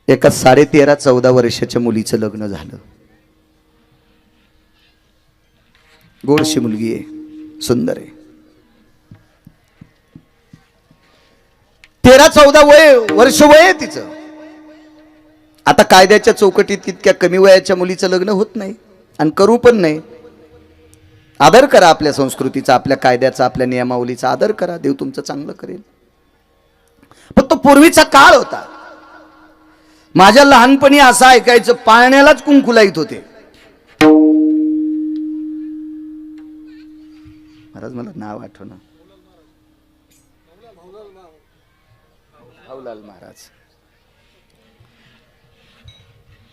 एका 13.5-14 वर्षाच्या मुलीचं लग्न झालं. गोडशी मुलगी आहे, सुंदर आहे. 13-14 वर्ष वय आहे तिचं. आता कायद्याच्या चौकटीत इतक्या कमी वयाच्या मुलीचं लग्न होत नाही आणि करू पण नाही. आदर करा आपल्या संस्कृतीचा, आपल्या कायद्याचा, आपल्या नियमावलीचा आदर करा. देव तुमचं चांगलं करेल. पण तो पूर्वीचा काळ होता. माझ्या लहानपणी असं ऐकायचं, पाळण्यालाच कुंकू लाईत होते. महाराज मला नाव आठवणं, भाऊलाल महाराज.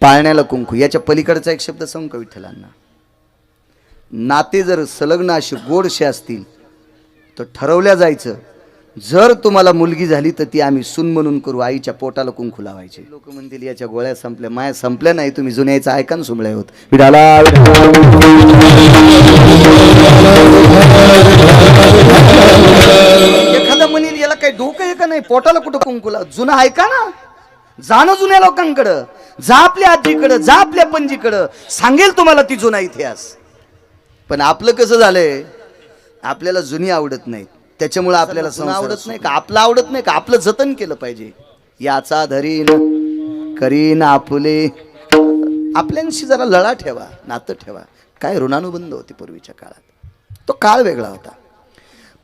पाळण्याला कुंकू. याच्या पलीकडचा एक शब्द सांगू का विठ्ठलांना? नाते जर संलग्न अशी गोडशे असतील तर ठरवल्या जायचं, जर तुम्हाला मुलगी झाली तर ती आम्ही सून म्हणून करू. आईच्या पोटाला कुंकू लावायचे. लोक म्हणतील याच्या गोळ्या संपल्या. माया संपल्या नाही. तुम्ही जुन्याचं ऐका ना, सुमळे होत विडाला. एखादा म्हणेल याला काही डोकं आहे का नाही, पोटाला कुठं कुंकू लाव. जुना ऐका ना, जाणं जुन्या लोकांकडं, जा आपल्या आजीकडं, जा आपल्या पणजीकडं, सांगेल तुम्हाला ती जुना इतिहास. पण आपलं कसं झालंय, आपल्याला जुनी आवडत नाही. त्याच्यामुळे आपल्याला जुनं आवडत नाही का, आपलं आवडत नाही का, आपलं जतन केलं पाहिजे. याचा धरीन करीन आपुले. आपल्यांशी जरा लळा ठेवा, नातं ठेवा. काय ऋणानुबंध होते पूर्वीच्या काळात. तो काळ वेगळा होता.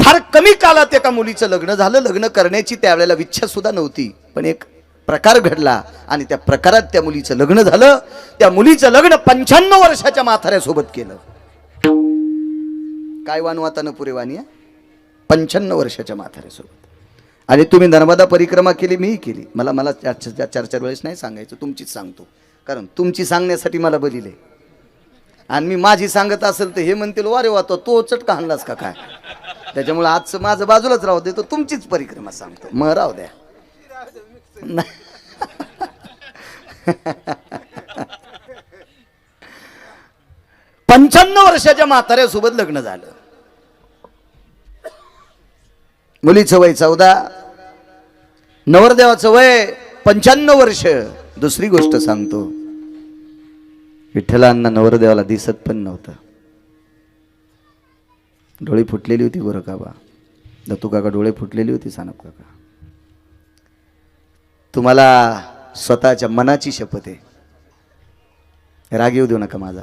फार कमी काळात एका मुलीचं लग्न झालं. लग्न करण्याची त्यावेळेला इच्छा सुद्धा नव्हती, पण एक प्रकार घडला आणि त्या प्रकारात त्या मुलीचं लग्न झालं. त्या मुलीचं लग्न 95 वर्षाच्या म्हाताऱ्यासोबत केलं. काय वानवातानं पुरे वाणी. 95 वर्षाच्या म्हाताऱ्यासोबत. आणि तुम्ही नर्मदा परिक्रमा केली, मीही केली. मला चार वेळेस नाही सांगायचं, तुमचीच सांगतो. कारण तुमची सांगण्यासाठी मला बलिले. आणि मी माझी सांगत असेल तर हे म्हणतील वारे वातो तो चटका आणलास का काय. त्याच्यामुळे आजचं माझं बाजूलाच राहू दे, तो तुमचीच परिक्रमा सांगतो. मग राहू द्या. 95 वर्षाच्या म्हाताऱ्यासोबत लग्न झालं. मुलीचं वय 14, नवरदेवाचं वय 95 वर्ष. दुसरी गोष्ट सांगतो, विठ्ठलांना नवरदेवाला दिसत पण नव्हतं. डोळे फुटलेली होती बरं का बा. दत्तू काका डोळे फुटलेली होती. सानप काका, तुम्हाला स्वतःच्या मनाची शपथ आहे, राग येऊ देऊ नका माझा.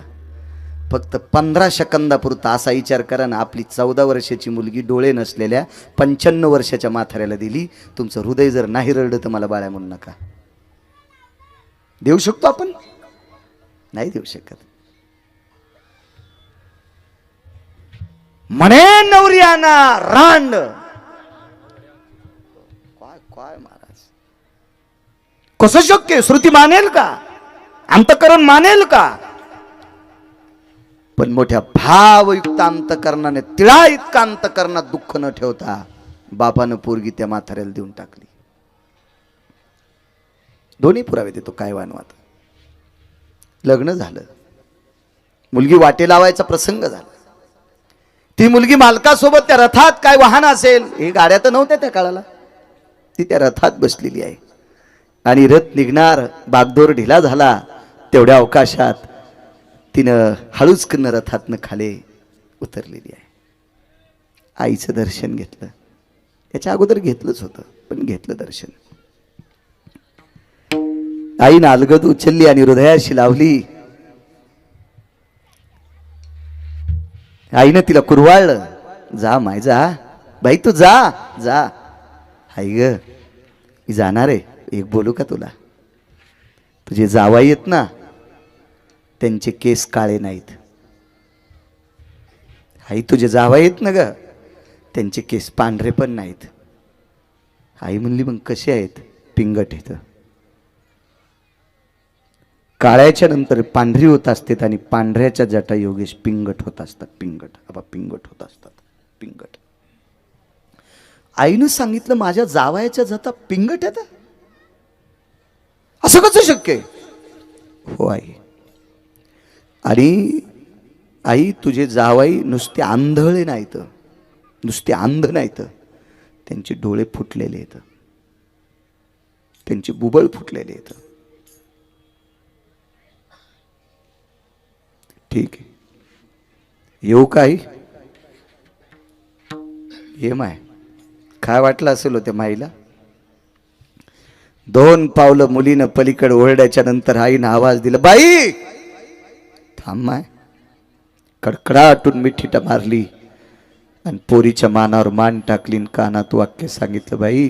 फक्त 15 सेकंदापुरता असा विचार करा ना, आपली 14 वर्षाची मुलगी डोळे नसलेल्या 95 वर्षाच्या म्हाताऱ्याला दिली. तुमचं हृदय जर नाही रडलं तर मला बाळा म्हणू नका. देऊ शकतो आपण? नाही देऊ शकत. म्हणे नवरियाना रांड. काय महाराज, कसं शक्य? श्रुती मानेल का? अंतकरण मानेल का? पण मोठ्या भावयुक्त अंतकरणाने, तिळा इतका अंतकरणात दुःख न ठेवता बापानं पोरगी त्या म्हाताऱ्याला देऊन टाकली. दोन्ही पुरावे देतो. काय वानवात. लग्न झालं, मुलगी वाटे लावायचा प्रसंग झाला. ती मुलगी मालकासोबत त्या रथात, काय वाहन असेल, हे गाड्या तर नव्हत्या त्या काळाला, ती त्या रथात बसलेली आहे. आणि रथ निघणार, बागदोर ढिला झाला. तेवढ्या अवकाशात तिनं हळूचकन रथातनं खाली उतरलेली आहे. आईचं दर्शन घेतलं. त्याच्या अगोदर घेतलंच होतं, पण घेतलं दर्शन. आईनं अलगद उचलली आणि हृदयाशी लावली. आईनं तिला कुरवाळलं. जा माय, जा बाई, तू जा जा. आई ग, मी जाणार आहे. एक बोलू का तुला? तुझे जावाई आहेत ना, त्यांचे केस काळे नाहीत. आई तुझे जावाई आहेत ना ग, त्यांचे केस पांढरे पण नाहीत. आई म्हणली मग कसे आहेत? पिंगट आहेत. काळ्याच्या नंतर पांढरी होत असतात आणि पांढऱ्याच्या जटा योगेश पिंगट होत असतात. पिंगट बाबा, पिंगट होत असतात. पिंगट. आईनं सांगितलं माझ्या जावयाच्या जटा पिंगट आहेत. असं कसं शक्य आहे? हो आई. आणि आई तुझे जावाई नुसते आंधळे नाहीत, नुसते अंध नाहीत, त्यांचे डोळे फुटलेले आहेत, त्यांचे बुबळ फुटलेले आहेत. ठीक आहे, येऊ काय? ये माय, काय वाटलं असेल होत्या माईला? 2 पावलं मुलीनं पलीकडे ओरड्याच्या नंतर आईनं आवाज दिला, बाई थांब माय. कडकडाटून मिठीटा मारली आणि पोरीच्या मानावर मान टाकली, कानात वाक्य सांगितलं, बाई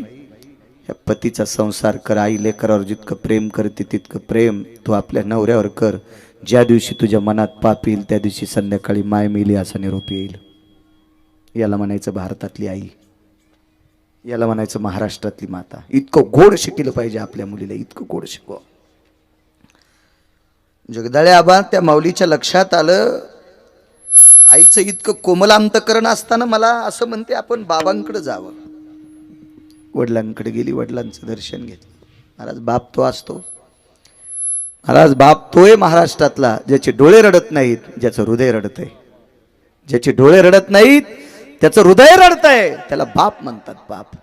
या पतीचा संसार कर. आई लेकरावर जितकं प्रेम करते तितकं प्रेम तू आपल्या नवऱ्यावर कर. ज्या दिवशी तुझ्या मनात पाप येईल त्या दिवशी संध्याकाळी माय मिली असा निरोप येईल. याला म्हणायचं भारतातली आई, याला म्हणायचं महाराष्ट्रातली माता. इतकं गोड शिकलं पाहिजे आपल्या मुलीला, इतकं गोड शिकवा. जगदाळे आबा त्या माऊलीच्या लक्षात आलं, आईचं इतकं कोमल अंतकरण असताना मला असं म्हणते आपण बाबांकडे जावं. वडिलांकडे गेली, वडिलांचं दर्शन घेतलं. महाराज बाप तो असतो, महाराज बाप तोय महाराष्ट्रातला ज्याचे डोळे रडत नाहीत, ज्याचं हृदय रडत आहे. ज्याचे डोळे रडत नाहीत त्याचं हृदय रडत आहे, त्याला बाप म्हणतात. बाप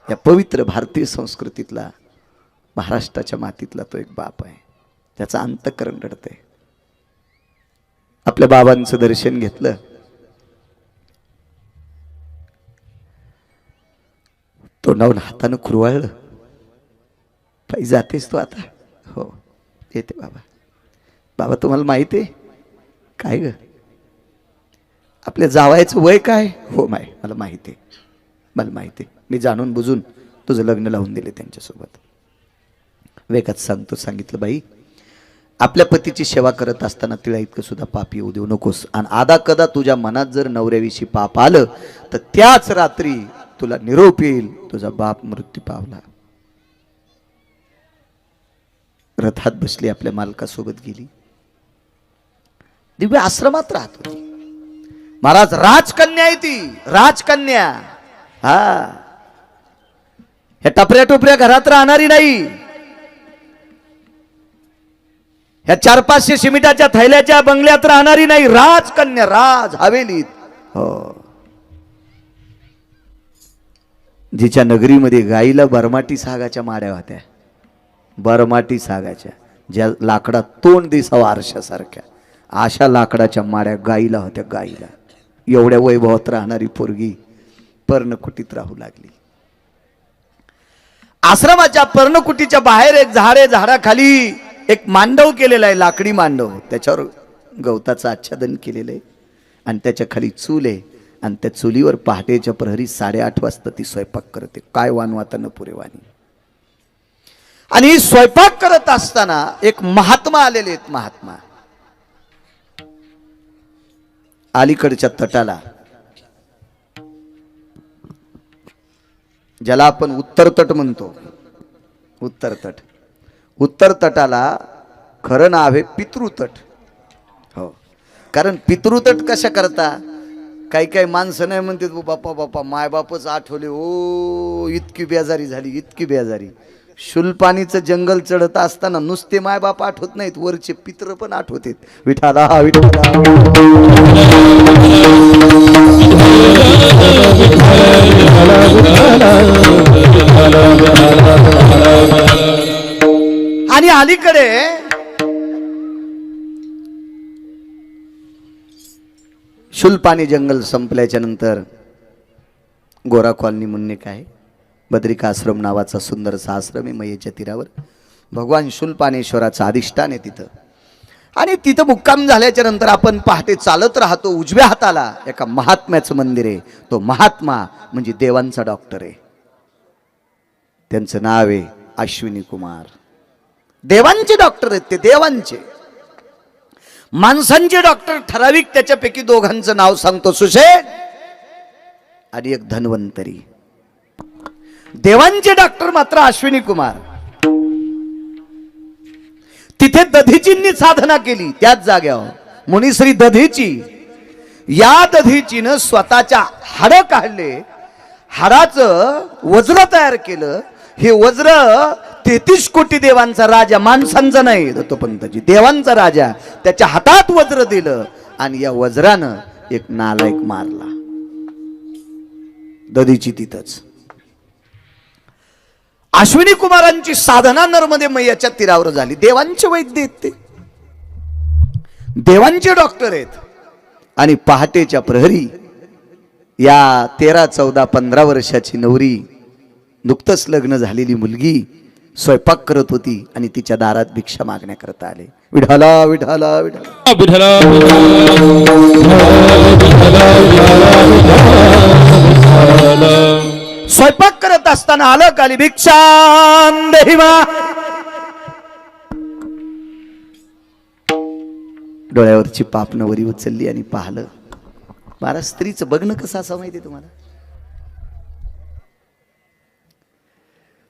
या पवित्र भारतीय संस्कृतीतला, महाराष्ट्राच्या मातीतला तो एक बाप आहे, त्याचं अंतःकरण रडत आहे. आपल्या बाबांचं दर्शन घेतलं. तोंडावून हातानं खुरवाळलं, पायी जातेस तू आता? हो येते बाबा. बाबा तुम्हाला माहिती आहे काय ग, आपल्या जावायचं वय काय? हो माय मला माहिती आहे, मला माहिती आहे. मी जाणून बुजून तुझं लग्न लावून दिले त्यांच्यासोबत. वेगात सांगितलं, बाई आपल्या पतीची सेवा करत असताना तिला इतकं सुद्धा पाप येऊ देऊ नकोस. आणि आदा कदा तुझ्या मनात जर नवऱ्याविषयी पाप आलं तर त्याच रात्री तुला निरोप येईल तुझा बाप मृत्यू पावला. रथात बसली, आपल्या मालकासोबत गेली. दिव्य आश्रमात राहत होती. महाराज राजकन्या आहे ती, राजकन्या. हा ह्या टपऱ्या टोपऱ्या घरात राहणारी नाही, ह्या 400-500 सिमेंटाच्या थैल्याच्या बंगल्यात राहणारी नाही, राजकन्या, राज हवेलीत. हो, जिच्या नगरीमध्ये गाईला बरमाटी सागाच्या माड्या होत्या, बरमाटी सागाच्या, ज्या लाकडात तोंड दिसावं आरशासारख्या, अशा लाकडाच्या माड्या गाईला होत्या. गाईला एवढ्या वैभवात राहणारी पोरगी पर्णकुटीत राहू लागली. आश्रमाच्या पर्णकुटीच्या बाहेर एक झाडाखाली एक मांडव केलेला आहे, लाकडी मांडव. त्याच्यावर गवताचं आच्छादन केलेलं आहे आणि त्याच्या खाली चूल आहे. आणि त्या चुलीवर पहाटेच्या प्रहरी 8:30 वाजता ती स्वयंपाक करते. काय वानवाता न पुरेवानी. आणि स्वयंपाक करत असताना एक महात्मा आलेले आहेत. महात्मा अलीकडच्या तटाला, ज्याला आपण उत्तर तट म्हणतो, उत्तर तट, उत्तर तटाला खरं नाव आहे पितृतट. हो, कारण पितृतट कशा करता, काही काही माणसं नाही म्हणते बापा बापा मायबापच आठवले, ओ इतकी बेजारी झाली, इतकी बेजारी. शुलपाणीचं जंगल चढत असताना नुसते मायबाप आठवत नाहीत, वरचे पित्र पण आठवतात. विठाला विठाला आणि अलीकडे शुलपाणी जंगल संपल्याच्या नंतर गोरा कॉलनी म्हणणे काय बद्रिका आश्रम नावाचा सुंदरसा आश्रम आहे मयेच्या तीरावर. भगवान शूलपाणेश्वराचं अधिष्ठान आहे तिथं. आणि तिथं मुक्काम झाल्याच्या नंतर आपण पहाटे चालत राहतो. उजव्या हाताला एका महात्म्याचं मंदिर आहे. तो महात्मा म्हणजे देवांचा डॉक्टर आहे. त्यांचं नाव आहे अश्विनी कुमार. देवांचे डॉक्टर आहेत ते, देवांचे. माणसांचे डॉक्टर ठराविक, त्याच्यापैकी दोघांचं नाव सांगतो, सुशेठ आणि एक धन्वंतरी. देवांचे डॉक्टर मात्र अश्विनी कुमार. तिथे दधीचींनी साधना केली त्याच जाग्यावर, मुनिश्री दधीची. या दधीचीनं स्वतःच्या हाड काढले, हाडाचं वज्र तयार केलं. हे वज्र 33 कोटी देवांचा राजा, माणसांचा नाही, दत्तोपंतजी देवांचा राजा, त्याच्या हातात वज्र दिलं आणि या वज्रानं एक नालायक मारला. दधीची तिथंच. अश्विनी कुमारांची साधना नर्मदे मैयाच्या तीरावर झाली. देवांचे वैद्य आहेत ते. देवांचे डॉक्टर आहेत आणि पहाटेच्या प्रहरी या 13, 14, 15 वर्षाची नवरी, नुकतंच लग्न झालेली मुलगी स्वयंपाक करत होती आणि तिच्या दारात भिक्षा मागण्याकरता आले. विठाला विठाला विठाला. स्वयंपाक करत असताना आलं काली भिक्षां देहि मा. डोळ्यावरची पाप नवरी उचलली आणि पाहिलं. महाराज, स्त्रीचं बघणं कसं असं माहिती तुम्हाला?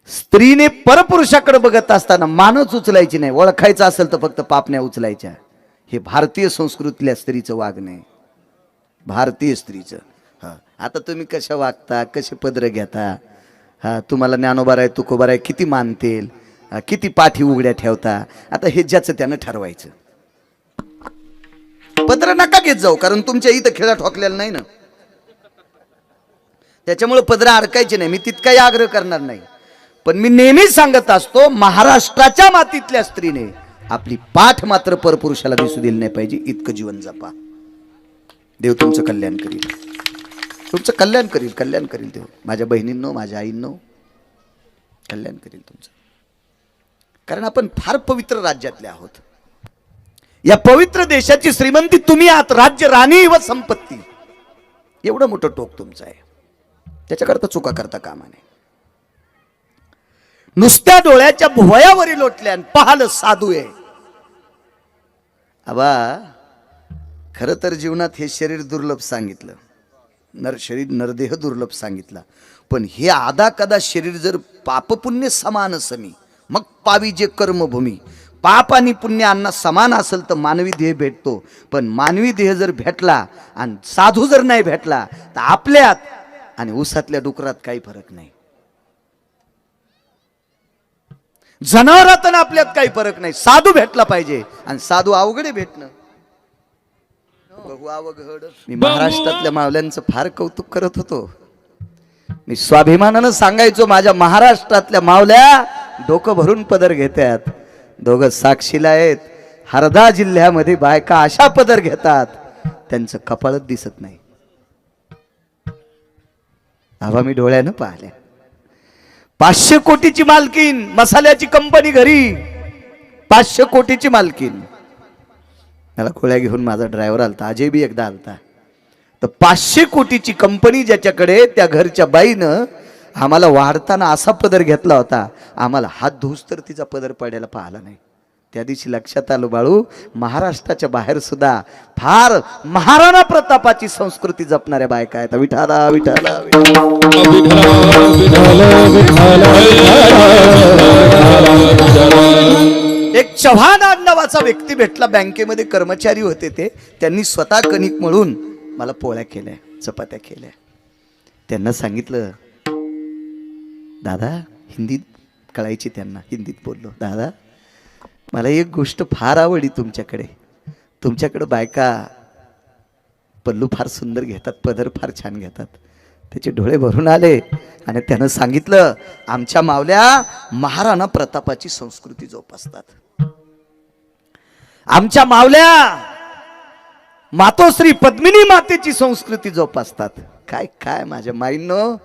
स्त्रीने परपुरुषाकडे बघत असताना मानच उचलायची नाही. ओळखायचं असेल तर फक्त पापण्या उचलायच्या. हे भारतीय संस्कृतीतल्या स्त्रीचं वागणं आहे, भारतीय स्त्रीचं. हा, आता तुम्ही कशा वागता, कसे पदर घेता, हा, तुम्हाला ज्ञानोबा आहे, तुकोबा आहे, किती मानतील, किती पाठी उघड्या ठेवता, आता हे ज्याचं त्यानं ठरवायचं. पदर नका घेत जाऊ, कारण तुमच्या इथं खेळा ठोकलेला नाही ना, त्याच्यामुळे पदर अडकायचे नाही. मी तितकाही आग्रह करणार नाही, पण मी नेहमी सांगत असतो, महाराष्ट्राच्या मातीतल्या स्त्रीने आपली पाठ मात्र परपुरुषाला दिसू दिली नाही पाहिजे. इतकं जीवन जपा. देव तुमचं कल्याण करील, तुमचं कल्याण करील, कल्याण करील देव. माझ्या बहिणींनो, माझ्या आईंनो, कल्याण करील तुमचं. कारण आपण फार पवित्र राज्यातले आहोत. या पवित्र देशाची श्रीमंती तुम्ही आहात. राज्य, राणी व संपत्ती, एवढं मोठं टोक तुमचं आहे. त्याच्याकरता चुका करता कामा नये. नुसत्या डोळ्याच्या भुवयावरी लोटल्या आणि पाहिलं साधू आहे. आबा, खरं तर जीवनात हे शरीर दुर्लभ सांगितलं, शरीर नरदेह दुर्लभ सांगितला. पण हे आदा कदा शरीर जर पापपुण्य समान समी, मग पावी जे कर्मभूमी. पाप आणि पुण्य अन्ना समान असेल तर मानवी देह भेटतो. पण मानवी देह जर भेटला आणि साधू जर नाही भेटला तर आपल्यात आणि उसातल्या डुकरात काही फरक नाही. जनावरात आणि आपल्यात काही फरक नाही. साधू भेटला पाहिजे, आणि साधू अवघडे भेटणं. बघू अवघड. मी महाराष्ट्रातल्या मावल्यांचं फार कौतुक करत होतो. मी स्वाभिमानानं सांगायचो, माझ्या महाराष्ट्रातल्या मावल्या डोकं भरून पदर घेतात. दोघं साक्षीला आहेत. हरदा जिल्ह्यामध्ये बायका अशा पदर घेतात, त्यांचं कपाळच दिसत नाही. आबा, मी डोळ्यानं पाहिल्या. 500 कोटीची मालकीन, मसाल्याची कंपनी घरी, 500 कोटीची मालकीन. मला खोळ्या घेऊन माझा ड्रायव्हर आलता, अजय बी एकदा आलता. तर 500 कोटीची कंपनी ज्याच्याकडे, त्या घरच्या बाईनं आम्हाला वाढताना असा पदर घेतला होता, आम्हाला हात धुस तर तिचा पदर पडायला पाहिला नाही. त्या दिवशी लक्षात आलं, बाळू, महाराष्ट्राच्या बाहेर सुद्धा फार महाराणा प्रतापाची संस्कृती जपणाऱ्या बायका आहेत. विठाला विठाला. एक चव्हाण नावाचा व्यक्ती भेटला, बँकेमध्ये कर्मचारी होते ते. त्यांनी स्वतः कणिक मळून मला पोळ्या केल्या, चपात्या केल्या. त्यांना सांगितलं, दादा, हिंदीत कळायची त्यांना, हिंदीत बोललो, दादा मला एक गोष्ट फार आवडली तुमच्याकडे. तुमच्याकडे बायका पल्लू फार सुंदर घेतात, पदर फार छान घेतात. त्याचे डोळे भरून आले आणि त्यानं सांगितलं, आमच्या मावल्या महाराणा प्रतापाची संस्कृती जोपासतात. आमच्या मावल्या मातोश्री पद्मिनी मातेची संस्कृती जोपासतात. काय काय माझ्या माईंनो,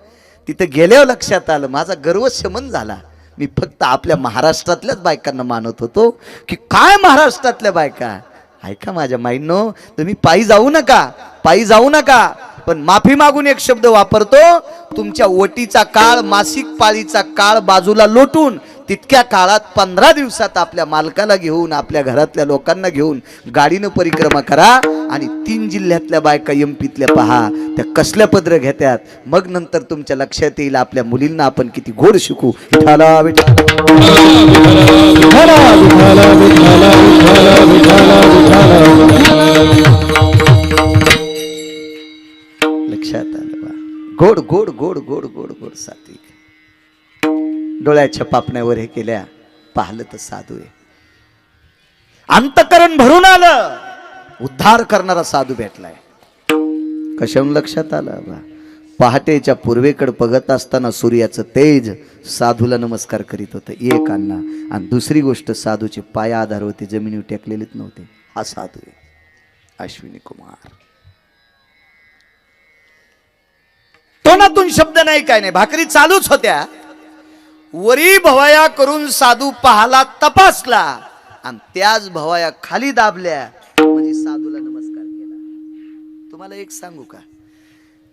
तिथं गेल्यावर लक्षात आलं, माझा गर्व शमन झाला. मी फक्त आपल्या महाराष्ट्रातल्याच बायकांना मानत होतो की काय महाराष्ट्रातल्या बायका. ऐका माझ्या माईंनो, तुम्ही पायी जाऊ नका, पायी जाऊ नका, पण माफी मागून एक शब्द वापरतो, तुमच्या ओटीचा काळ, मासिक पाळीचा काळ बाजूला लोटून तितक्या काळात 15 दिवसात आपल्या मालकाला घेऊन, आपल्या घरातल्या लोकांना घेऊन गाडीनं परिक्रमा करा आणि 3 जिल्ह्यातल्या बायका एमपीतल्या पहा, त्या कसल्या पदर घेतात. मग नंतर तुमच्या लक्षात येईल आपल्या मुलींना आपण किती गोड शिकू. विठाला विठाला. लक्षात आलं बा. गोड गोड गोड गोड गोड गोड सात्विक. डोळ्याच्या पापण्यावर हे केल्या, पाहिलं तर साधू आहे. अंतकरण भरून आलं, उद्धार करणारा साधू भेटलाय. कशाहून लक्षात आलं बा. पहाटेच्या पूर्वेकडे बघत असताना सूर्याचं तेज साधूला नमस्कार करीत होतं, एक अण्णा. आणि दुसरी गोष्ट, साधूचे पाय आधार होते, जमिनीवर टेकलेलेच नव्हते. हा साधू आहे. अश्विनी कुमार. तोंडातून शब्द नाही, काय नाही, भाकरी चालूच होत्या. वरी भवाया करून साधू पाहला, तपासला आणि त्याच भवाया खाली दाबल्या म्हणजे साधूला नमस्कार केला. तुम्हाला एक सांगू का,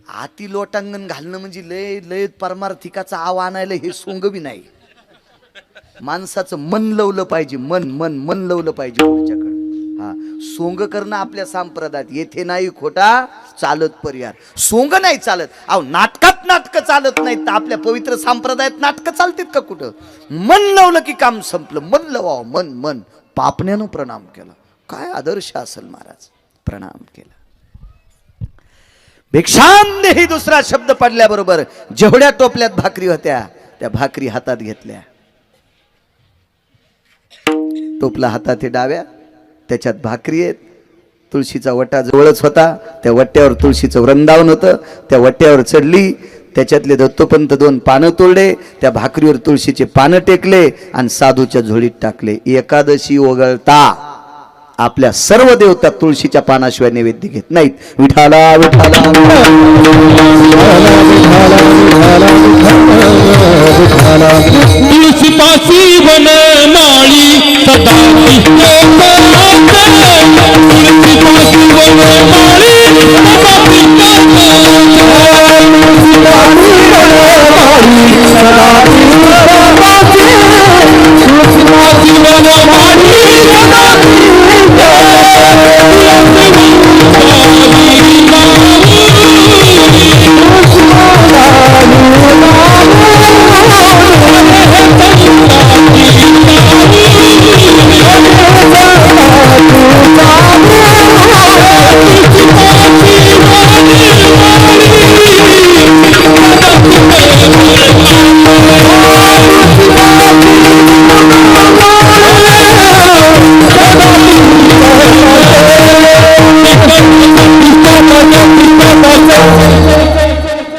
आती लोटांगण घालणं म्हणजे लय लय परमार्थिकाचा आव आणायला हे सोंग बी नाही. माणसाचं मन लवलं पाहिजे, मन मन मन लवलं पाहिजे पुढच्याकडे. हा, सोंग करणं आपल्या संप्रदायात येथे नाही खोटा चालत पर्याय. सोंग नाही चालत. अहो, नाटक चालत नाहीत तर आपल्या पवित्र संप्रदायात नाटक चालतात का कुठं? मन लावलं की काम संपलं. मन लवाव, मन मन. पापण्यानं प्रणाम केला. काय आदर्श असेल महाराज. प्रणाम केला. भिक्षाम देही दुसरा शब्द पडल्याबरोबर जेवढ्या टोपल्यात भाकरी होत्या त्या भाकरी हातात घेतल्या. टोपला हातात हे डाव्या, त्याच्यात भाकरी आहेत. तुळशीचा वटा जवळच होता, त्या वट्यावर तुळशीचं वृंदावन होतं. त्या वट्यावर चढली, त्याच्यातले दत्तोपंत 2 पानं तोडले, त्या भाकरीवर तुळशीचे पानं टेकले आणि साधूच्या झोळीत टाकले. एकादशी वगळता आपल्या सर्व देवता तुळशीच्या पानाशिवाय नैवेद्य घेत नाहीत. विठाला विठाला तुळशी पासी वन माळी सदा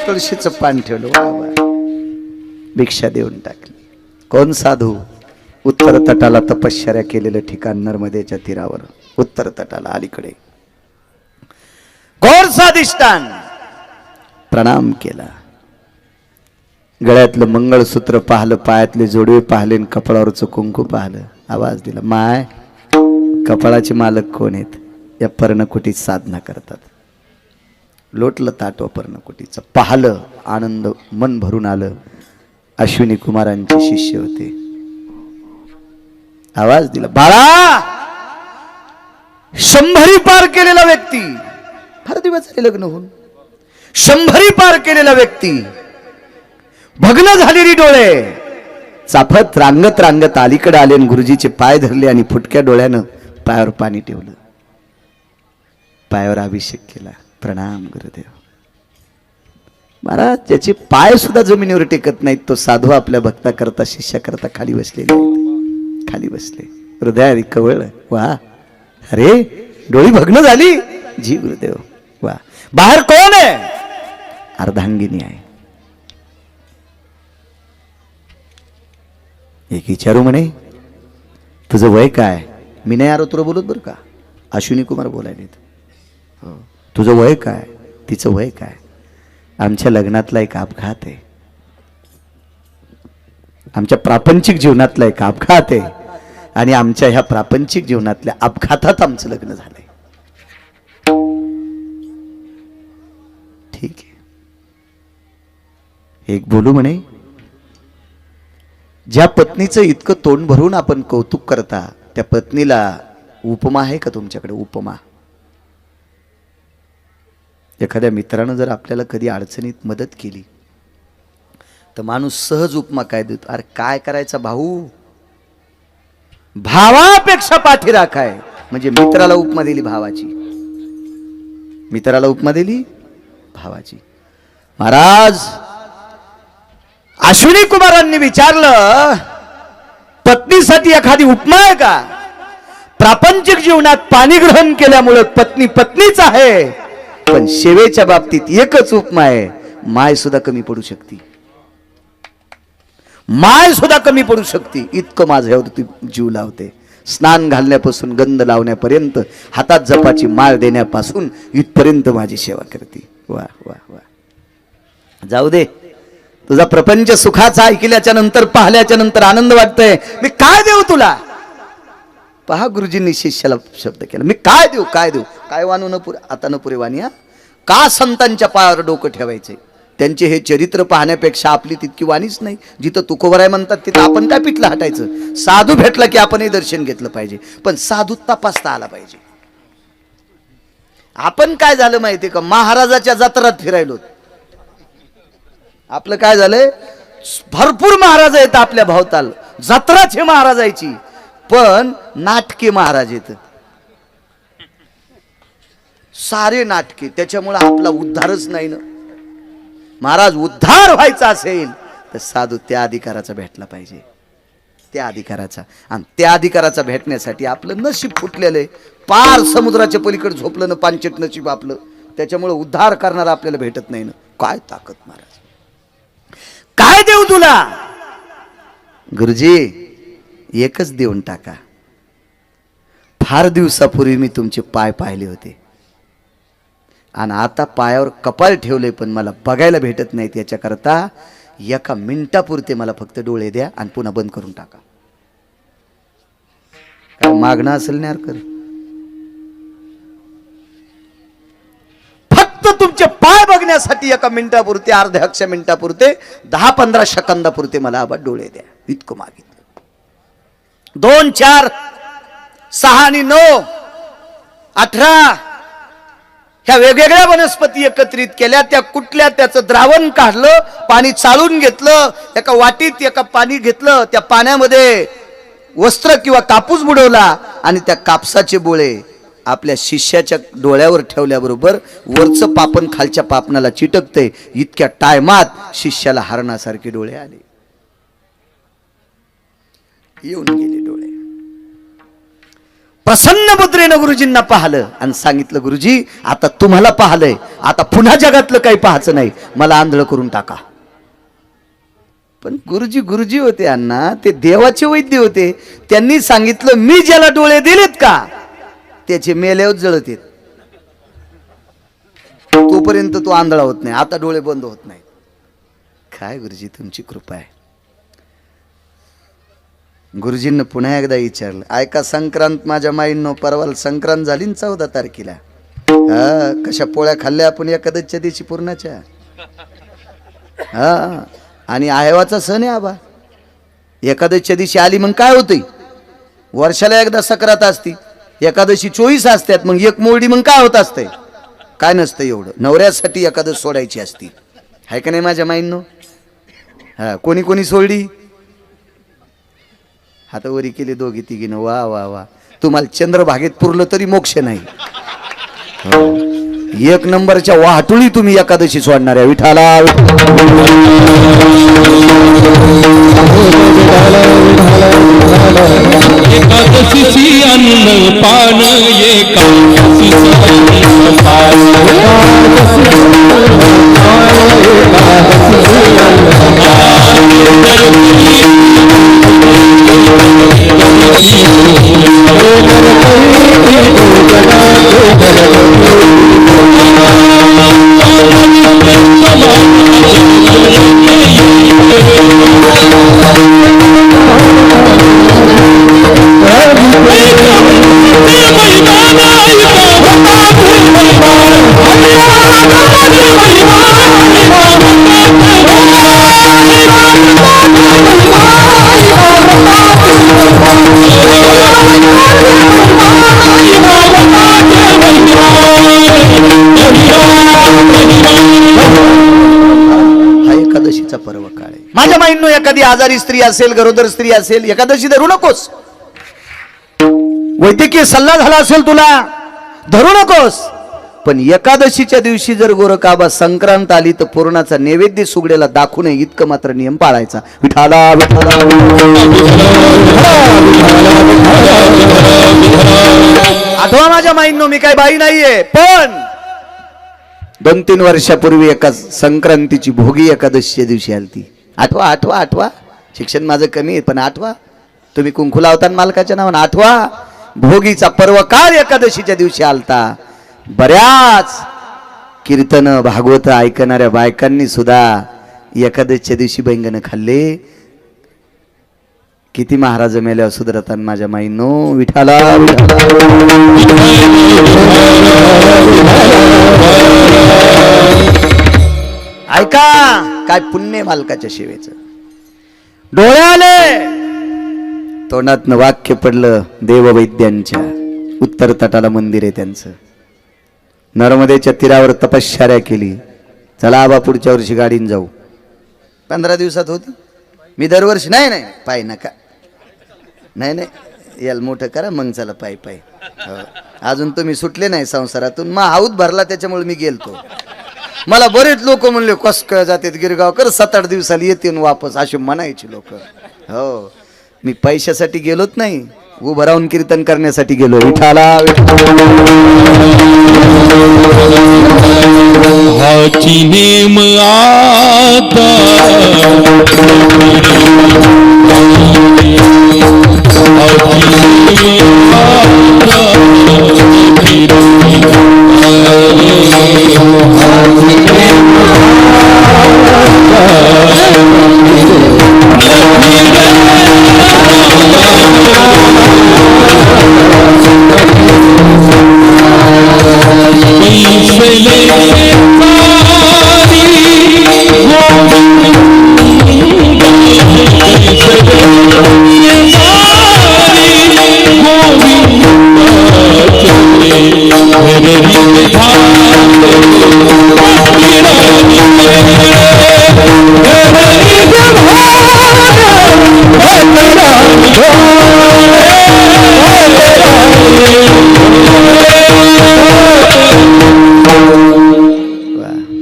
तुळशीचं पान ठेवलं. भिक्षा देऊन टाकली. कोण साधू? उत्तर तटाला तपश्चर्या केलेलं ठिकाण, नर्मदेच्या तीरावर उत्तर तटाला अलीकडे घोर साधिष्ठान. प्रणाम केला. गळ्यातलं मंगळसूत्र पाहिलं, पायातले जोडवे पाहिले, कपाळावरचं कुंकू पाहिलं. आवाज दिला, माय कपाळाचे मालक कोण आहेत? या पर्णकुटीत साधना करतात. लोटलं ताट व पर्णकुटीचं. पाहिलं, आनंद मन भरून आलं. अश्विनी कुमारांचे शिष्य होते. आवाज दिला, बाळा 100 पार केलेला व्यक्ती, फार दिवस झाले लग्न होऊन, 100 पार केलेला व्यक्ती, भग्न झालेली डोळे, चाफत रांगत रांगत अलीकडे आले, गुरुजीचे पाय धरले आणि फुटक्या डोळ्यानं पायावर पाणी ठेवलं. पायावर अभिषेक केला. प्रणाम गुरुदेव. महाराज ज्याचे पाय सुद्धा जमिनीवर टेकत नाहीत तो साधू आपल्या भक्ता करता शिष्या करता खाली बसलेले आहेत. खाली बसले. हृदय कवळ. वा, अरे डोळी भग्न झाली. जी गुरुदेव. वा. बाहेर कोण आहे? अर्धांगिनी आहे. एक विचारू म्हणे, तुझं वय काय? मी नाही आरो तुला बोलत बरं का, अश्विनी कुमार बोलायलेत. हो, तुझं वय काय? तिचं वय काय? आमच्या लग्नातला एक अपघात आहे. आमच्या प्रापंचिक जीवनातला एक अपघात आहे आणि आमच्या ह्या प्रापंचिक जीवनातल्या अपघातात आमचं लग्न झालंय. ठीक आहे. एक बोलू म्हणे, ज्या पत्नीचं इतकं तोंड भरून आपण कौतुक करता त्या पत्नीला उपमा आहे का तुमच्याकडे? उपमा. एखाद्या मित्रानं जर आपल्याला कधी अडचणीत मदत केली तर माणूस सहज उपमा काय देतो? अरे काय करायचा भाऊ, भावापेक्षा पाठी राखाय. म्हणजे मित्राला उपमा दिली भावाची. मित्राला उपमा दिली भावाची. महाराज अश्विनी कुमारांनी विचारलं, पत्नीसाठी एखादी उपमा आहे का? प्रापंचिक जीवनात पाणी ग्रहण केल्यामुळे पत्नी पत्नीच आहे, पण सेवेच्या बाबतीत एकच उपमा आहे, माय सुद्धा कमी पडू शकते. माय सुद्धा कमी पडू शकते. इतकं माझ्यावरती जीव लावते. स्नान घालण्यापासून गंध लावण्यापर्यंत, हातात जपाची माळ देण्यापासून इथपर्यंत माझी सेवा करते. वा वा वा. जाऊ दे, तुझा प्रपंच सुखाचा ऐकल्याच्या नंतर, पाहिल्याच्या नंतर आनंद वाटतोय. मी काय देऊ तुला? पहा, गुरुजींनी शिष्याला शब्द केला, मी काय देऊ, काय देऊ? काय वानू न पुरे, आता न पुरे वाणी. का संतांच्या पायावर डोकं ठेवायचे? त्यांचे हे चरित्र पाहण्यापेक्षा आपली तितकी वाणीच नाही. जिथं तुकोबराय म्हणतात तिथं आपण काय पिठलं हटायचं? साधू भेटला की आपणही दर्शन घेतलं पाहिजे, पण साधू तपासता आला पाहिजे. आपण काय झालं माहितीये का? महाराजाच्या जत्रात फिरायलो. आपलं काय झालंय? भरपूर महाराज आहेत आपल्या भोवताल, जत्राच हे महाराजाची, पण नाटके महाराज येत, सारे नाटके. त्याच्यामुळे आपला उद्धारच नाही ना. महाराज उद्धार व्हायचा असेल तर साधू त्या अधिकाराचा भेटला पाहिजे, त्या अधिकाराचा. आणि त्या अधिकाराचा भेटण्यासाठी आपलं नशीब फुटलेलं आहे. पार समुद्राच्या पलीकडे झोपलं ना, पांचट नशीब आपलं. त्याच्यामुळे उद्धार करणारा आपल्याला भेटत नाही ना. काय ताकद महाराज, काय देऊ तुला? गुरुजी एकच देऊन टाका. फार दिवसापूर्वी मी तुमचे पाय पाहिले होते आणि आता पायावर कपाळ ठेवले, पण मला बघायला भेटत नाहीत. याच्याकरता एका मिनिटापुरते मला फक्त डोळे द्या आणि पुन्हा बंद करून टाका. काय मागणं असेल ना यार, कर. फक्त तुमचे पाय बघण्यासाठी एका मिनिटापुरते, अर्ध्या मिनिटापुरते, 10-15 सेकंदापुरते मला आबा डोळे द्या. इतकं मागितलं. 2, 4, 6 आणि 9, 18 ह्या वेगवेगळ्या वनस्पती एकत्रित केल्या. त्या कुठल्या, त्याचं द्रावण काढलं, पाणी चाळून घेतलं, एका वाटीत एका पाणी घेतलं, त्या पाण्यामध्ये वस्त्र किंवा कापूस बुडवला आणि त्या कापसाचे बोळे आपल्या शिष्याच्या डोळ्यावर ठेवल्याबरोबर वरचं पापण खालच्या पापणाला चिटकते. इतक्या टायमात शिष्याला हरणासारखे डोळे आले, येऊन गेले डोळे. प्रसन्न मुद्रेनं गुरुजींना पाहिलं आणि सांगितलं, गुरुजी आता तुम्हाला पाहलंय, आता पुन्हा जगातलं काही पाहायचं नाही, मला आंधळ करून टाका. पण गुरुजी होते अण्णा, ते देवाचे वैद्य होते. त्यांनी सांगितलं, मी ज्याला डोळे दिलेत का त्याचे मेल्यावर जळत येत, तोपर्यंत तो आंधळा होत नाही. आता डोळे बंद होत नाही. काय गुरुजी तुमची कृपा आहे. गुरुजींना पुन्हा एकदा विचारलं, ऐका संक्रांत माझ्या माईंनो, परवाला संक्रांत झाली ना 14 तारखेला. हा, कशा पोळ्या खाल्ल्या आपण एकादशीच्या दिवशी पूर्णाच्या. हा, आणि आयवाचा सण आहे आबा. एकादशीच्या दिवशी आली मग काय होतंय? वर्षाला एकदा सक्रात असती, एकादशी 24 असतात, मग एक मोरडी मग काय होत असतंय? काय नसतं एवढं. नवऱ्यासाठी एकादश सोडायची असती, आहे का नाही माझ्या माईंनो? हा, कोणी कोणी सोडली? हातावरी केले दोघी तिघीनं. वा वा वा. तुम्हाला चंद्रभागेत पुरलं तरी मोक्ष नाही. एक नंबरच्या वाहतुळी तुम्ही एकादशी सोडणाऱ्या. विठाला एकादशीची अन्न पान, एकादशीची अन्न एकादशीचा पर्व काळ आहे माझ्या माईंनो. एखादी आजारी स्त्री असेल, गरोदर स्त्री असेल, एकादशी धरू नकोस. वैद्यकीय सल्ला झाला असेल तुला, धरू नकोस. पण एकादशीच्या दिवशी जर गोरखाबा संक्रांत आली तर पूर्णाचा नैवेद्य सुगडेला दाखवू नये, इतकं मात्र नियम पाळायचा. विठाला आठवा माझ्या माईंनो, मी काय बाई नाहीये, पण 2-3 वर्षापूर्वी एका संक्रांतीची भोगी एकादशीच्या दिवशी आलती. आठवा. शिक्षण माझं कमी आहे, पण आठवा. तुम्ही कुंकू लावताना मालकाच्या नावानं आठवा, भोगीचा पर्व काळ एकादशीच्या दिवशी आलता. बऱ्याच कीर्तन भागवत ऐकणाऱ्या बायकांनी सुद्धा एकादशीच्या दिवशी बैंगन खाल्ले. किती महाराज मेल्यावर सुधरतान माझ्या माईनो. विठाला ऐका काय पुण्य मालकाच्या सेवेचं. डोळ्याले तोंडातनं वाक्य पडलं देववैद्यांच्या. उत्तर तटाला मंदिर आहे त्यांचं. नर्मदेच्या तीरावर तपश्चर्या केली. चला आबा पुढच्या वर्षी गाडीन जाऊ. 15 दिवसात होती. मी दरवर्षी नाही पाय नका, नाही याला मोठं करा मग चला पाय पाय. अजून तुम्ही सुटले नाही संसारातून. मग हाऊत भरला त्याच्यामुळे मी गेलतो. मला बरेच लोक म्हणले कस काय जातात गिरगावकर 7-8 दिवसाला येते वापस असे म्हणायचे लोक. हो मी पैशासाठी गेलोच नाही, उभं राहून कीर्तन करण्यासाठी गेलो. विठाला हाची नेम आता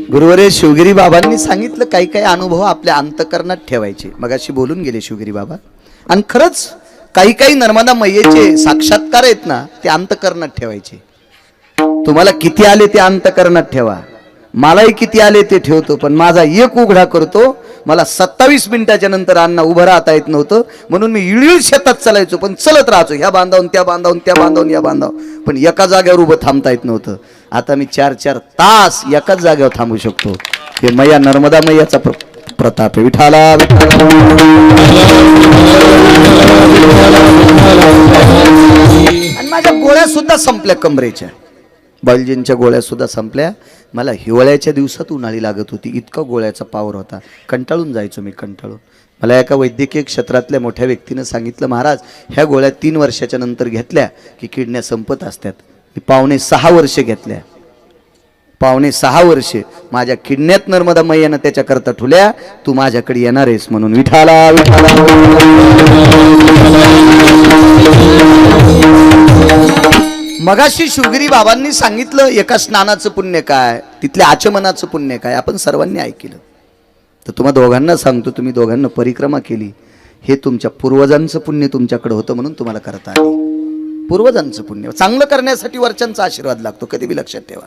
गुरुवरे शिवगिरी बाबांनी सांगितलं काही काही अनुभव आपल्या अंतकरणात ठेवायचे. मगाशी बोलून गेले शिवगिरी बाबा. आणि खरंच काही काही नर्मदा मैयेचे साक्षात्कार आहेत ना, ते अंतकरणात ठेवायचे. तुम्हाला किती आले ते अंतकरणात ठेवा. मलाही किती आले ते ठेवतो, पण माझा एक उघडा करतो. मला 27 मिनिटाच्या नंतर अण्णा उभं राहता येत नव्हतं, म्हणून मी इळीळ शेतात चालायचो, पण चलत राहायचो. ह्या बांधावून त्या बांधावून त्या बांधावून या बांधावून, पण एका जागेवर उभं थांबता येत नव्हतं. आता मी 4-4 तास एकाच जागेवर थांबू शकतो. हे मैया नर्मदा मैयाचा प्रताप आहे. विठाला आणि माझ्या गोळ्या सुद्धा संपल्या कमरेच्या. बळजींच्या गोळ्या सुद्धा संपल्या. मला हिवाळ्याच्या दिवसात उन्हाळी लागत होती, इतका गोळ्याचा पावर होता. कंटाळून जायचो मी, कंटाळून. मला एका वैद्यकीय क्षेत्रातल्या मोठ्या व्यक्तीनं सांगितलं, महाराज ह्या गोळ्या 3 वर्षाच्या नंतर घेतल्या की किडण्या संपत असतात. मी 5.5 वर्ष घेतल्या. 5.5 वर्ष माझ्या किडण्यात नर्मदा मैयानं त्याच्याकरता ठुल्या, तू माझ्याकडे येणार आहेस म्हणून. विठाला मगाशी शिवगिरी बाबांनी सांगितलं एका स्नानाचं पुण्य काय, तिथल्या आचमनाचं पुण्य काय, आपण सर्वांनी ऐकलं. तर तुम्हा दोघांना सांगतो, तुम्ही दोघांना परिक्रमा केली, हे तुमच्या पूर्वजांचं पुण्य तुमच्याकडे होतं म्हणून तुम्हाला करता आली. पूर्वजांचं पुण्य. चांगलं करण्यासाठी वरच्यांचा आशीर्वाद लागतो, कधी बी लक्षात ठेवा.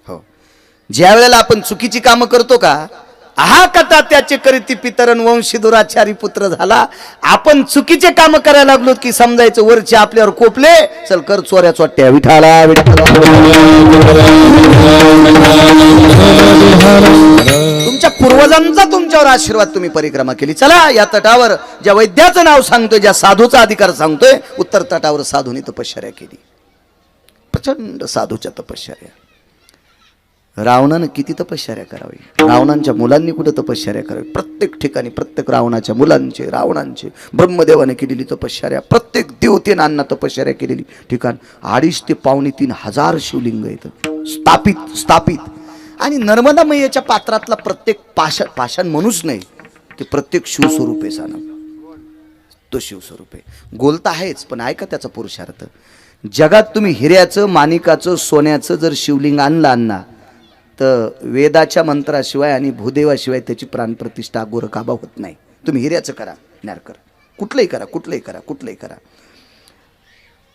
हो, ज्या वेळेला आपण चुकीची कामं करतो का, आहा कथा त्याचे करीती पितरन वंशी दुराचारी पुत्र झाला. आपण चुकीचे काम करायला लागलो की समजायचं वरचे आपल्यावर कोपले, चल कर चोऱ्या चोट्या. विठाला तुमच्या पूर्वजांचा तुमच्यावर आशीर्वाद, तुम्ही परिक्रमा केली. चला या तटावर ज्या वैद्याचं नाव सांगतोय, ज्या साधूचा अधिकार सांगतोय, उत्तर तटावर साधूने तपश्चर्या केली. प्रचंड साधूच्या तपश्चर्या. रावणानं किती तपश्चर्या करावी, रावणांच्या मुलांनी कुठं तपश्चर्या करावी. प्रत्येक ठिकाणी प्रत्येक रावणाच्या मुलांचे, रावणांचे, ब्रह्मदेवाने केलेली तपश्चर्या, प्रत्येक देवतेनांना तपश्चर्या केलेली ठिकाण. 2.5 ते 3.5 हजार शिवलिंग आहेत स्थापित. आणि नर्मदा मैयाच्या पात्रातला प्रत्येक पाषाण मनुष्य नाही, ते प्रत्येक शिवस्वरूप आहे. साना तो शिवस्वरूप आहे. गोलता आहेच, पण ऐका त्याचा पुरुषार्थ. जगात तुम्ही हिऱ्याचं, माणिकाचं, सोन्याचं जर शिवलिंग आणला तर वेदाच्या मंत्राशिवाय आणि भूदेवाशिवाय त्याची प्राणप्रतिष्ठा गोरखाबा होत नाही. तुम्ही हिऱ्याचं करा, नारकर, कुठलंही करा.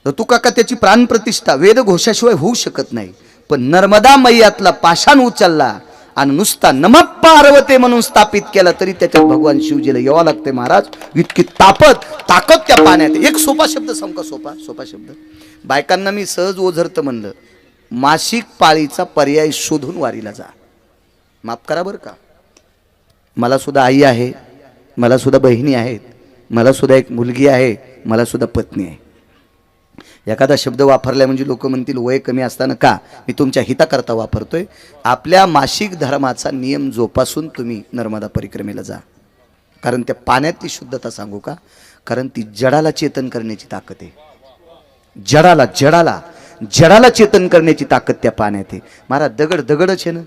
तर तू काका त्याची प्राणप्रतिष्ठा वेद घोषाशिवाय होऊ शकत नाही. पण नर्मदा मैयातला पाषाण उचलला आणि नुसता नमः पार्वते म्हणून स्थापित केला तरी त्याच्यात भगवान शिवजीला यावं लागते महाराज. इतकी ताकद त्या पाण्यात. एक सोपा शब्द समका, सोपा शब्द. बायकांना मी सहज ओझरतं म्हणलं, मासिक पाळीचा पर्याय शोधून वारीला जा. माफ करा बरं का, मला सुद्धा आई आहे, मला सुद्धा बहिणी आहेत, मला सुद्धा एक मुलगी आहे, मला सुद्धा पत्नी आहे. एखादा शब्द वापरला म्हणजे लोक म्हणतील वय कमी असताना का, मी तुमच्या हिताकरता वापरतोय. आपल्या मासिक धर्माचा नियम जोपासून तुम्ही नर्मदा परिक्रमेला जा. कारण त्या पाण्यातली शुद्धता सांगू का, कारण ती जडाला चेतन करण्याची ताकद आहे. जडाला चेतन करण्याची ताकद त्या पाण्यात आहे. महाराज दगडच आहे ना,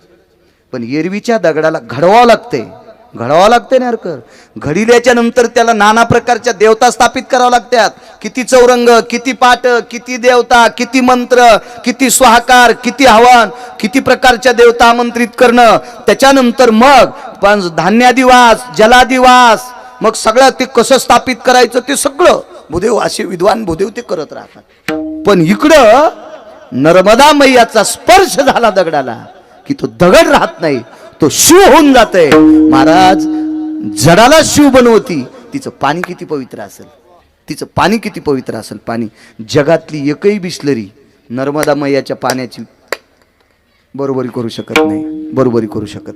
पण एरवीच्या दगडाला घडवावं लागते ना हरकर. घडिल्याच्या नंतर त्याला नाना प्रकारच्या देवता स्थापित कराव्या लागतात. किती चौरंग, किती पाट, किती देवता, किती मंत्र, किती स्वाहाकार, किती हवन, किती प्रकारच्या देवता आमंत्रित करणं. त्याच्यानंतर मग धान्यादिवास, जलादिवास, मग सगळं ते कसं स्थापित करायचं ते सगळं भूदेव, असे विद्वान भूदेव ते करत राहतात. पण इकडं नर्मदा मैयाचा स्पर्श झाला दगडाला की तो दगड राहत नाही, तो शिव होऊन जातंय. महाराज जडाला शिव बनवती. तिचं पाणी किती पवित्र असेल, पाणी. जगातली एकही बिस्लरी नर्मदा मैयाच्या पाण्याची बरोबरी करू शकत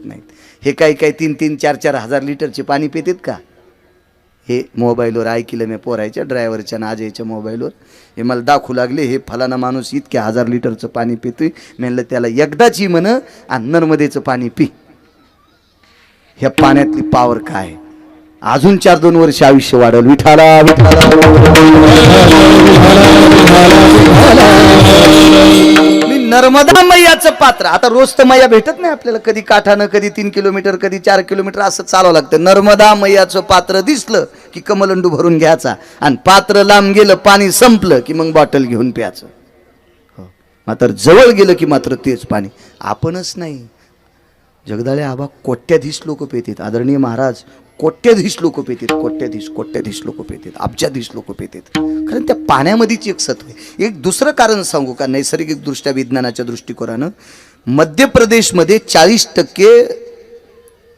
नाही. हे काही 3-4 हजार लिटरचे पाणी पितात का? हे मोबाईलवर ऐकलं मी पोरायच्या ड्रायव्हरच्या ना आजयच्या मोबाईलवर. हे मला दाखवू लागले, हे फलाना माणूस इतक्या 1000 लिटरचं पाणी पितोय. म्हणलं त्याला एकदाच ही म्हण आणि नर्मदेचं पाणी पी. ह्या पाण्यातली पावर काय. अजून 4-2 वर्ष आयुष्य वाढल. विठाला मी नर्मदा मैयाचं पात्र. आता रोज तर मैया भेटत नाही आपल्याला, कधी काठानं, कधी 3 किलोमीटर, कधी 4 किलोमीटर असं चालावं लागतं. नर्मदा मैयाचं पात्र दिसलं की कमलंडू भरून घ्यायचा, आणि पात्र लांब गेलं, पाणी संपलं की मग बॉटल घेऊन प्यायचं. मात्र जवळ गेलं की मात्र तेच पाणी. आपणच नाही, जगदाळे आबा कोट्याधीश लोक पेतात. आदरणीय महाराज कोट्याधीश लोक पेतात, कोट्याधीश लोक पेतात, अब्जाधीश लोक पेतात. कारण त्या पाण्यामध्येच एक सत्व आहे. एक दुसरं कारण सांगू का, नैसर्गिक दृष्ट्या विज्ञानाच्या दृष्टिकोनानं मध्य प्रदेशमध्ये 40%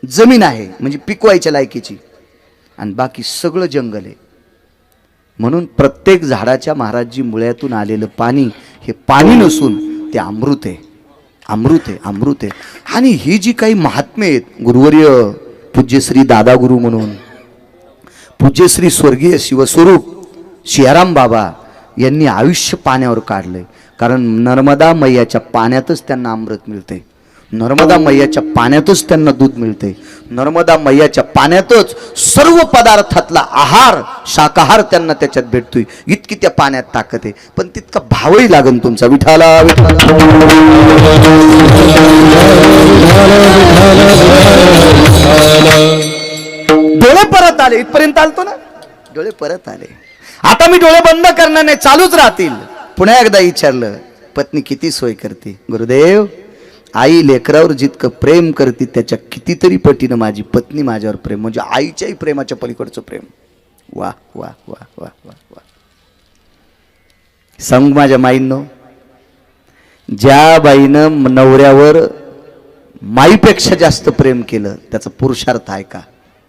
जमीन आहे म्हणजे पिकवायच्या लायकीची, आणि बाकी सगळं जंगल आहे. म्हणून प्रत्येक झाडाच्या महाराजजी मुळ्यातून आलेलं पाणी हे पाणी नसून ते अमृत आहे. आणि ही जी काही महात्मे आहेत, गुरुवर्य पूज्यश्री दादा गुरु म्हणून, पूज्यश्री स्वर्गीय शिवस्वरूप सियाराम बाबा यांनी आयुष्य पाण्यावर काढलंय. कारण नर्मदा मैयाच्या पाण्यातच त्यांना अमृत मिळते, नर्मदा मैयाच्या पाण्यातच त्यांना दूध मिळते, नर्मदा मैयाच्या पाण्यातच सर्व पदार्थातला आहार, शाकाहार त्यांना त्याच्यात भेटतोय. इतकी त्या पाण्यात ताकद आहे. पण तितका भावही लागन तुमचा. विठाला डोळे परत आले. इथपर्यंत आलतो ना, डोळे परत आले. आता मी डोळे बंद करणार नाही, चालूच राहतील. पुन्हा एकदा विचारलं, पत्नी किती सोय करते? गुरुदेव, आई लेकरावर जितकं प्रेम करते त्याच्या कितीतरी पटीनं माझी पत्नी माझ्यावर प्रेम, म्हणजे आईच्याही प्रेमाच्या पलीकडचं प्रेम. वा वा वा वा वा वा. सांग माझ्या माईंनो, ज्या बाईनं नवऱ्यावर माईपेक्षा जास्त प्रेम केलं त्याचा पुरुषार्थ आहे का,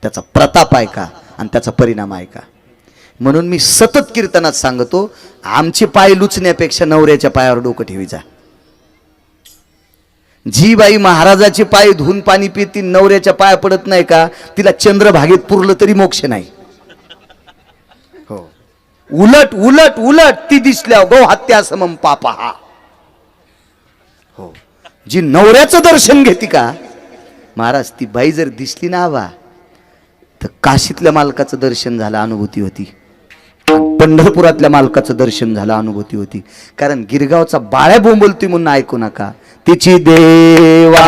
त्याचा प्रताप आहे का, आणि त्याचा परिणाम आहे का? म्हणून मी सतत कीर्तनात सांगतो, आमचे पाय लुचण्यापेक्षा नवऱ्याच्या पायावर डोकं ठेवी जा. जी बाई महाराजाचे पाय धुवून पाणी पिती, नवऱ्याच्या पाया पडत नाही का, तिला चंद्रभागेत पुरलं तरी मोक्ष नाही. हो, उलट उलट उलट ती दिसल्या गो हत्या समम पापा. हो, जी नवऱ्याचं दर्शन घेते का महाराज, ती बाई जर दिसली ना बा, तर काशीतल्या मालकाचं दर्शन झालं, अनुभूती होती. पंढरपुरातल्या मालकाचं दर्शन झालं, अनुभूती होती. कारण गिरगावचा बाळ्या बोंबलती म्हणून ऐकू नका, तिची देवा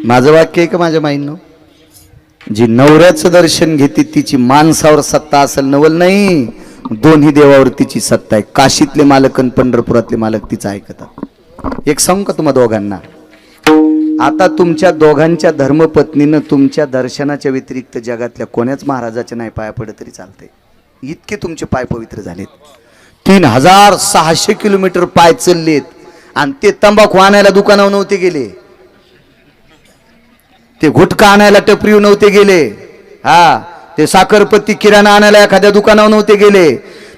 माझं वाक्य आहे का माझ्या माईंनो? जी नवऱ्याचं दर्शन घेते तिची माणसावर सत्ता असेल नवल नाही, दोन्ही देवावर तिची सत्ता आहे. काशीतले मालक आणि पंढरपुरातले मालक तिचं ऐकतात. एक सांगू का तुम्हा दोघांना? आता तुमच्या दोघांच्या धर्मपत्नीनं तुमच्या दर्शनाच्या व्यतिरिक्त जगातल्या कोण्याच महाराजाच्या नाही पाया पडत तरी चालतंय. इतके तुमचे पाय पवित्र झालेत. 3600 किलोमीटर पाय चाललेत आणि ते तंबाखू आणायला दुकानावर नव्हते गेले, ते गुटखा आणायला टपरीवर नव्हते गेले, हा ते साखरपत्ती किराणा आणायला एखाद्या दुकानावर नव्हते गेले,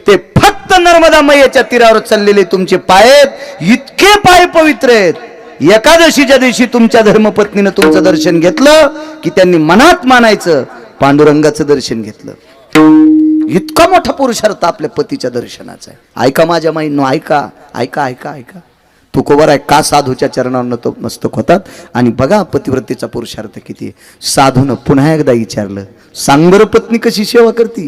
ते फक्त नर्मदा मैयाच्या तीरावर चाललेले तुमचे पाय आहेत. इतके पाय पवित्र आहेत. एकादशीच्या दिवशी तुमच्या धर्मपत्नीनं तुमचं दर्शन घेतलं की त्यांनी मनात मानायचं पांडुरंगाचं दर्शन घेतलं. इतका मोठा पुरुषार्थ आपल्या पतीच्या दर्शनाचा आहे. ऐका माझ्या माईंनो, ऐका ऐका ऐका ऐका. तुकोबर आहे का साधूच्या चरणावर तो मस्तक होतात आणि बघा पतिव्रतेचा पुरुषार्थ किती. साधूनं पुन्हा एकदा विचारलं, सांग बरं पत्नी कशी सेवा करती?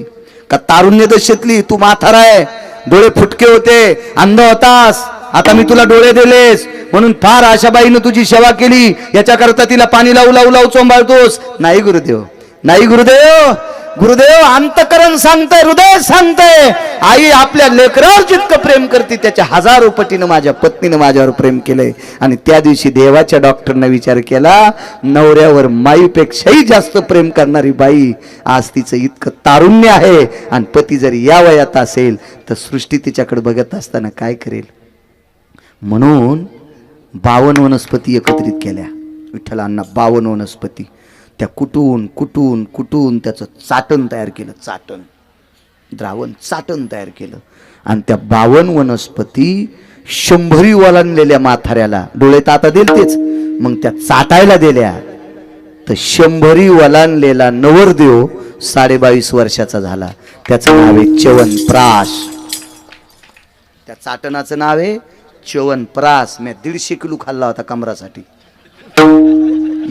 का तारुण्य दशेतली तू म्हातारा आहे, डोळे फुटके होते, अंध होतास, आता मी तुला डोळे दिलेस म्हणून फार आशाबाईनं तुझी सेवा केली, याच्याकरता तिला पाणी लावू लावू लावू चोंबाळतोस? नाही गुरुदेव, नाही गुरुदेव. गुरुदेव अंतकरण सांगतंय, हृदय सांगतंय. आई आपल्या लेकरावर जितकं प्रेम करते त्याच्या 1000 पटीनं माझ्या पत्नीनं माझ्यावर प्रेम केलंय. आणि त्या दिवशी देवाच्या डॉक्टरनं विचार केला, नवऱ्यावर माईपेक्षाही जास्त प्रेम करणारी बाई, आज तिचं इतकं तारुण्य आहे आणि पती जर या वयात असेल तर सृष्टी तिच्याकडे बघत असताना काय करेल? म्हणून 52 वनस्पती एकत्रित केल्या विठ्ठलांना. 52 वनस्पती त्या कुटून कुटून कुटून त्याचं चाटण तयार केलं, चाटण द्रावण चाटण तयार केलं. आणि त्या 52 वनस्पती 100 ओलांडलेल्या म्हाताऱ्याला, डोळे तर आता दिलतेच, मग त्या चाटायला दिल्या. तर 100 ओलांडलेला नवरदेव 22.5 वर्षाचा झाला. त्याचं नाव आहे च्यवनप्राश. त्या चाटणाचं नाव आहे च्यवनप्राश. मी 150 किलो खाल्ला होता कमरासाठी,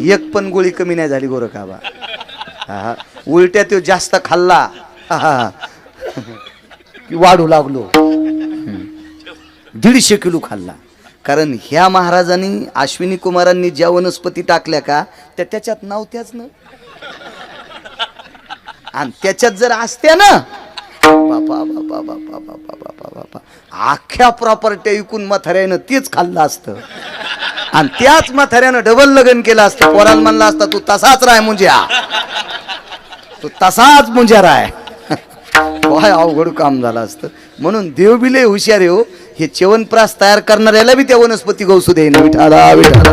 एक पण गोळी कमी नाही झाली गोरखाबा. हा उलट्या तो जास्त खाल्ला वाढू लागलो. 150 किलो खाल्ला. कारण ह्या महाराजांनी अश्विनी कुमारांनी ज्या वनस्पती टाकल्या का त्या त्याच्यात नव्हत्याच ना, आणि त्याच्यात जर असत्या ना बापा बापा बापा बापा बापा बापा अख्ख्या प्रॉपर्टी विकून म्हाताऱ्यानं तेच खाल्लं असतं आणि त्याच म्हाताऱ्यानं डबल लग्न केलं असतं. पोराला म्हणला असता तू तसाच राय मुंज्या, तू तसाच मुंज्या राय. काय अवघड काम झालं असतं. म्हणून देव बी लय हुशार हो. हे च्यवनप्राश तयार करणाऱ्याला बी त्या वनस्पती गौसू दे ना. विठाला विठाला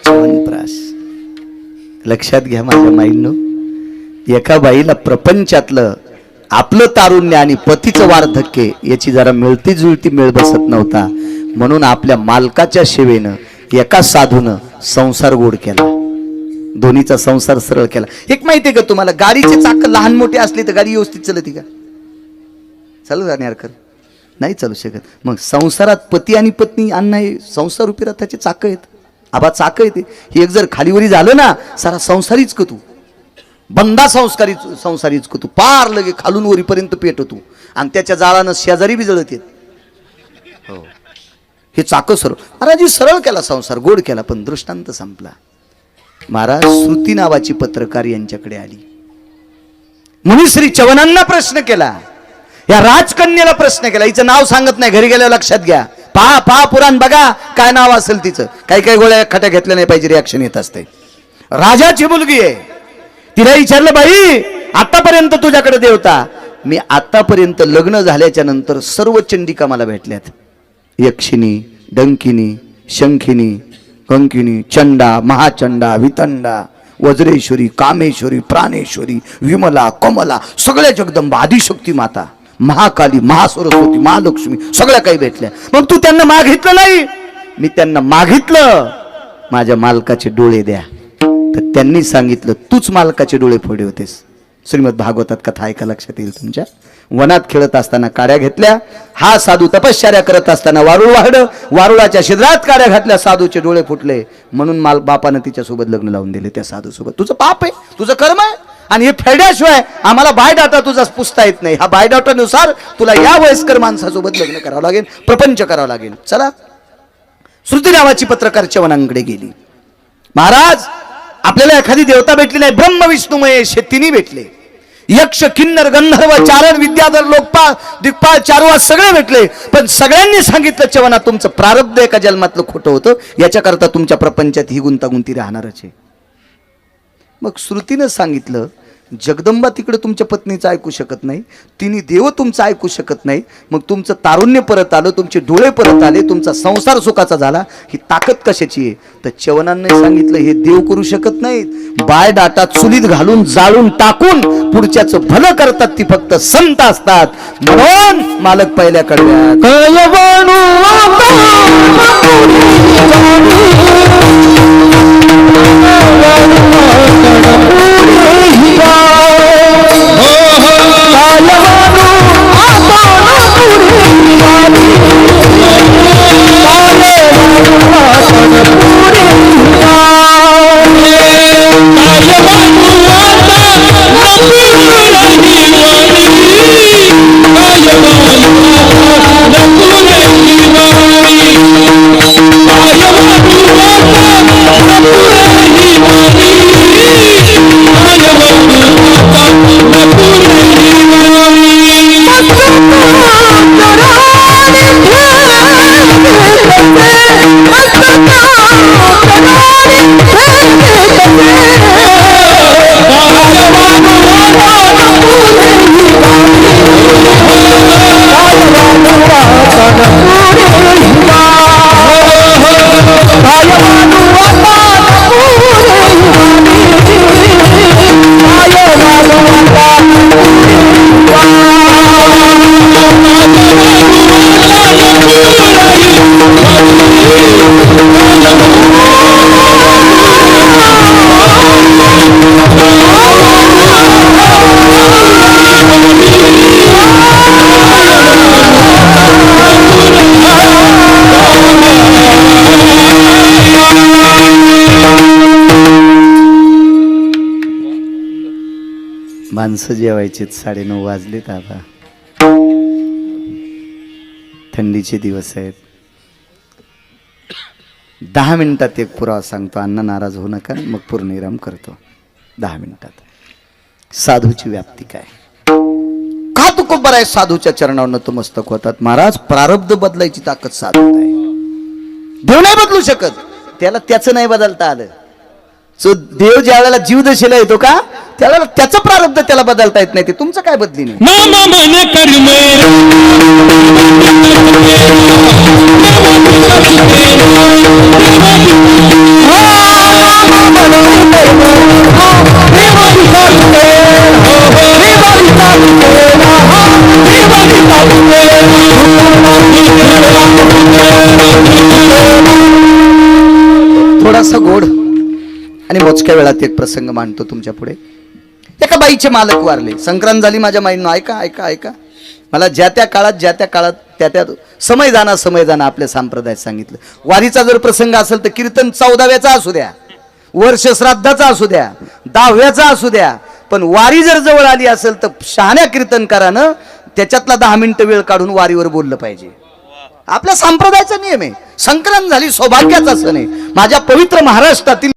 च्यवनप्राश लक्षात घ्या माझ्या माईंनो. एका बाईला प्रपंचातलं आपलं तारुण्य आणि पतीचं वार्धक्य याची जरा मिळती जुळती मेळ बसत नव्हता. म्हणून आपल्या मालकाच्या सेवेनं एका साधूनं संसार गोड केला, दोन्हीचा संसार सरळ केला. एक माहितीये का तुम्हाला, गाडीचे चाक लहान मोठे असले तर गाडी व्यवस्थित चालते का? चालू जाणार कर नाही चालू शकत. मग संसारात पती आणि पत्नी अण्णा हे संसार रूपी रथाचे चाक आहेत. आबा चाक येते हे एक जर खालीवरी झालं ना सारा संसारीच का तू, बंदा संसारीच का तू, पार लगे खालून वरीपर्यंत पेटतो आणि त्याच्या जाळानं शेजारी बी जळत येत. हो हे चाक सरळ महाराजी सरळ केला, संसार गोड केला. पण दृष्टांत संपला. महाराज श्रुती नावाची पत्रकार यांच्याकडे आली. म्हणून श्री च्यवनांना प्रश्न केला, या राजकन्याला प्रश्न केला. हिचं नाव सांगत नाही, घरी गेल्यावर लक्षात घ्या. पहा पुराण बघा काय नाव असेल तिचं. काही काही गोळ्या खट्या घेतल्या नाही पाहिजे, रिॲक्शन येत असते. राजाची मुलगी आहे. तिला विचारलं, बाई आतापर्यंत तुझ्याकडे देवता? मी आतापर्यंत लग्न झाल्याच्या नंतर सर्व चंडिका मला भेटल्यात. यक्षिणी, डंकिनी, शंखिनी, कंकिनी, चंडा, महाचंडा, वितंडा, वज्रेश्वरी, कामेश्वरी, प्राणेश्वरी, विमला, कमला, सगळ्या जगदंबा, आदिशक्ती माता, महाकाली, महासरस्वती, महालक्ष्मी, सगळ्या काही भेटल्या. मग तू त्यांना मागितलं नाही? मी त्यांना मागितलं माझ्या मालकाचे डोळे द्या. तर त्यांनी सांगितलं तूच मालकाचे डोळे फोडे होतेस. श्रीमद भागवतात कथा ऐका, लक्षात येईल तुमच्या. वनात खेळत असताना काड्या घेतल्या. हा साधू तपश्चर्या करत असताना वारुळ वाहडं, वारुळाच्या छिद्रात काड्या घातल्या, साधूचे डोळे फुटले. म्हणून बापानं तिच्यासोबत लग्न लावून दिले त्या साधू सोबत. तुझं पाप आहे, तुझं कर्म आहे. आणि हे फेड्याशिवाय आम्हाला बायोडाटा तुझा पुसता येत नाही. हा बायोडाटानुसार तुला या वयस्कर माणसासोबत लग्न करावं लागेल, प्रपंच करावं लागेल. चला, श्रुती नावाची पत्रकार चवनांकडे गेली. महाराज, आपल्याला एखादी देवता भेटली नाही, ब्रह्म विष्णू महेश हे तिन्ही भेटले. यक्ष किन्नर गंधर्व चारण विद्याधर लोकपाल दिक्पाल चारुवा सगळे भेटले, पण सगळ्यांनी सांगितलं चवना तुमचं प्रारब्ध एका जन्मातलं खोटं होतं, याच्याकरता तुमच्या प्रपंचात ही गुंतागुंती राहणारच आहे. मग श्रुतीनं सांगितलं, जगदंबा तिकडे तुमच्या पत्नीचं ऐकू शकत नाही, तिन्ही देव तुमचं ऐकू शकत नाही, मग तुमचं तारुण्य परत आलं, तुमचे डोळे परत आले, तुमचा संसार सुखाचा झाला, ही ताकद कशाची आहे? तर चवनांनी सांगितलं, हे देव करू शकत नाहीत, बायोडाटा चुलीत घालून जाळून टाकून पुढच्याचं भलं करतात ती फक्त संत असतात. म्हणून मालक पहिल्या कडव्यात माणसं जेवायचे 9:30 वाजलेत. आता थंडीचे दिवस आहेत. 10 मिनिटात एक पुरावा सांगतो, अण्णा नाराज होऊ नका, मग पूर्णविराम करतो. 10 मिनिटात साधूची व्याप्ती काय? का तू खूप बरा आहे? साधूच्या चरणावर नतमस्तक होतात. महाराज, प्रारब्ध बदलायची ताकद साधूत आहे. देव नाही बदलू शकत, त्याला त्याचं नाही बदलता आलं. सो देव ज्या वेळेला जीव दशेला येतो का, त्याला त्याचं प्रारब्ध त्याला बदलता येत नाही, ते तुमचं काय बदली नाही. थोडासा गोड आणि मोजक्या वेळात एक प्रसंग मांडतो तुमच्या पुढे. एका बाईचे मालक वारले. संक्रांत झाली माझ्या माईंनो, ऐका ऐका ऐका. मला ज्या त्या काळात त्या समय जाणं आपल्या संप्रदायात सांगितलं. वारीचा जर प्रसंग असेल तर कीर्तन 14व्याचा असू द्या, वर्ष श्राद्धाचा असू द्या, 10व्याचा असू द्या, पण वारी जर जवळ आली असेल तर शहाण्या कीर्तनकारानं त्याच्यातला 10 मिनिटं वेळ काढून वारीवर बोललं पाहिजे. आपल्या संप्रदायाचा नियम आहे. संक्रांत झाली सौभाग्याचा सण आहे. माझ्या पवित्र महाराष्ट्रातील